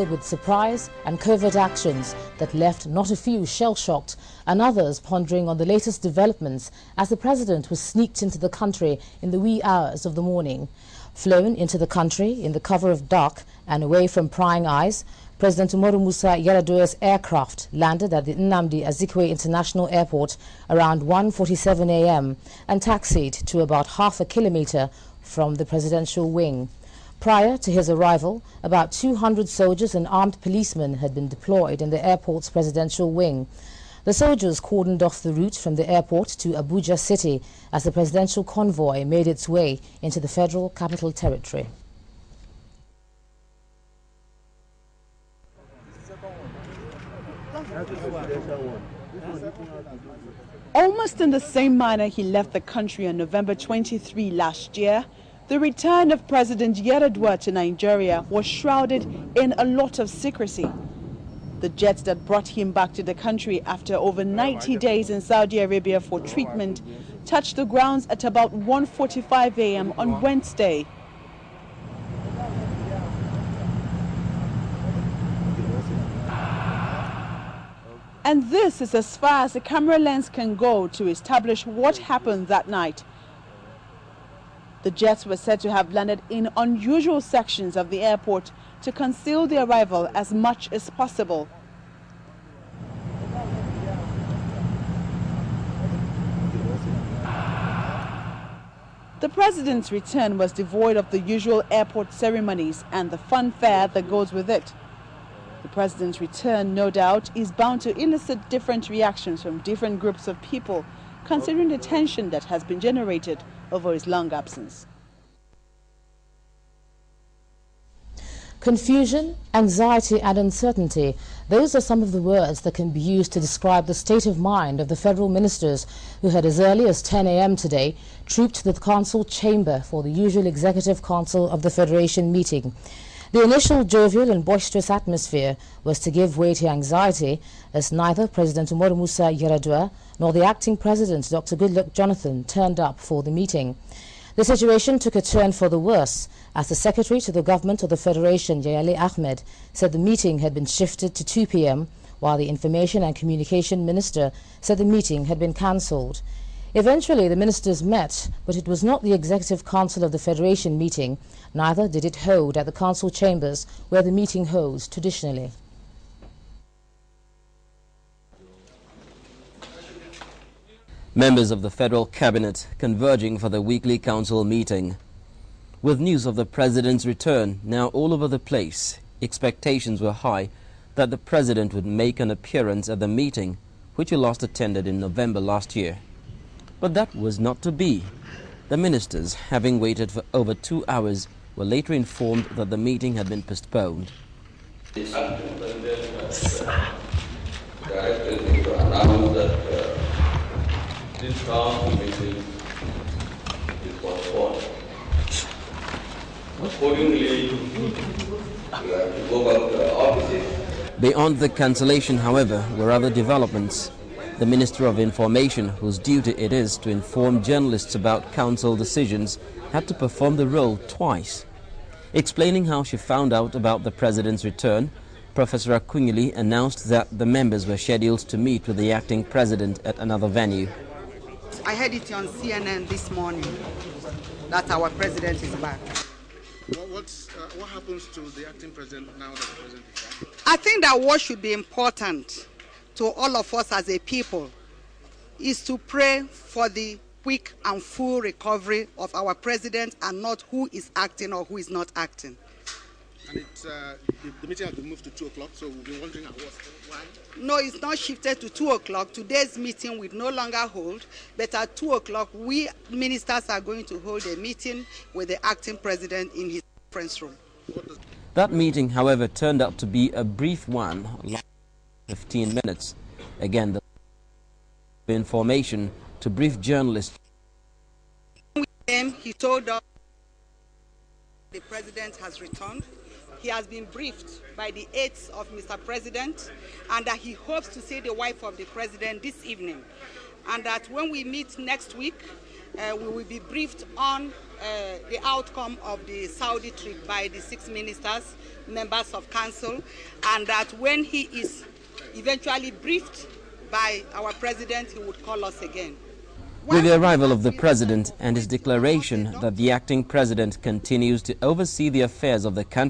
with surprise and covert actions that left not a few shell-shocked and others pondering on the latest developments as the president was sneaked into the country in the wee hours of the morning. Flown into the country in the cover of dark and away from prying eyes, President YarAduas aircraft landed at the Nnamdi Azikiwe International Airport around 1:47 a.m. and taxied to about half a kilometre from the presidential wing. Prior to his arrival, about 200 soldiers and armed policemen had been deployed in the airport's presidential wing. The soldiers cordoned off the route from the airport to Abuja City as the presidential convoy made its way into the Federal Capital Territory. Almost in the same manner he left the country on November 23 last year, the return of President YarAdua to Nigeria was shrouded in a lot of secrecy. The jet that brought him back to the country after over 90 days in Saudi Arabia for treatment touched the grounds at about 1:45 a.m. on Wednesday. And this is as far as the camera lens can go to establish what happened that night. The jets were said to have landed in unusual sections of the airport to conceal the arrival as much as possible. The president's return was devoid of the usual airport ceremonies and the fanfare that goes with it. The president's return, no doubt, is bound to elicit different reactions from different groups of people, considering the tension that has been generated over his long absence. Confusion, anxiety and uncertainty, those are some of the words that can be used to describe the state of mind of the federal ministers who had as early as 10 a.m. today trooped to the council chamber for the usual executive council of the Federation meeting. The initial jovial and boisterous atmosphere was to give way to anxiety as neither President YarAdua nor the acting president, Dr. Goodluck Jonathan, turned up for the meeting. The situation took a turn for the worse as the secretary to the government of the Federation, Affirmed, said the meeting had been shifted to 2 p.m, while the Information and Communication Minister said the meeting had been cancelled. Eventually, the ministers met, but it was not the Executive Council of the Federation meeting, neither did it hold at the council chambers where the meeting holds traditionally. Members of the federal cabinet converging for the weekly council meeting. With news of the president's return now all over the place, expectations were high that the president would make an appearance at the meeting, which he last attended in November last year. But that was not to be. The ministers, having waited for over 2 hours, were later informed that the meeting had been postponed. The acting president has directed me to announce that this council meeting is postponed. Accordingly, we have to go back to our offices. Beyond the cancellation, however, were other developments. The Minister of Information, whose duty it is to inform journalists about council decisions, had to perform the role twice. Explaining how she found out about the president's return, Professor Akunyili announced that the members were scheduled to meet with the acting president at another venue. I heard it on CNN this morning that our president is back. What happens to the acting president now that the president is back? I think that what should be important to all of us as a people is to pray for the quick and full recovery of our president and not who is acting or who is not acting. And the meeting has been moved to 2 o'clock, so we'll be wondering why? No, it's not shifted to 2 o'clock. Today's meeting will no longer hold, but at 2 o'clock, we ministers are going to hold a meeting with the acting president in his conference room. That meeting, however, turned out to be a brief one, 15 minutes. Again, the information to brief journalists. He told us the president has returned. He has been briefed by the aides of Mr. President and that he hopes to see the wife of the president this evening. And that when we meet next week, we will be briefed on the outcome of the Saudi trip by the 6 ministers, members of council, and that when he is eventually briefed by our president, he would call us again. With the arrival of the president and his declaration that the acting president continues to oversee the affairs of the country,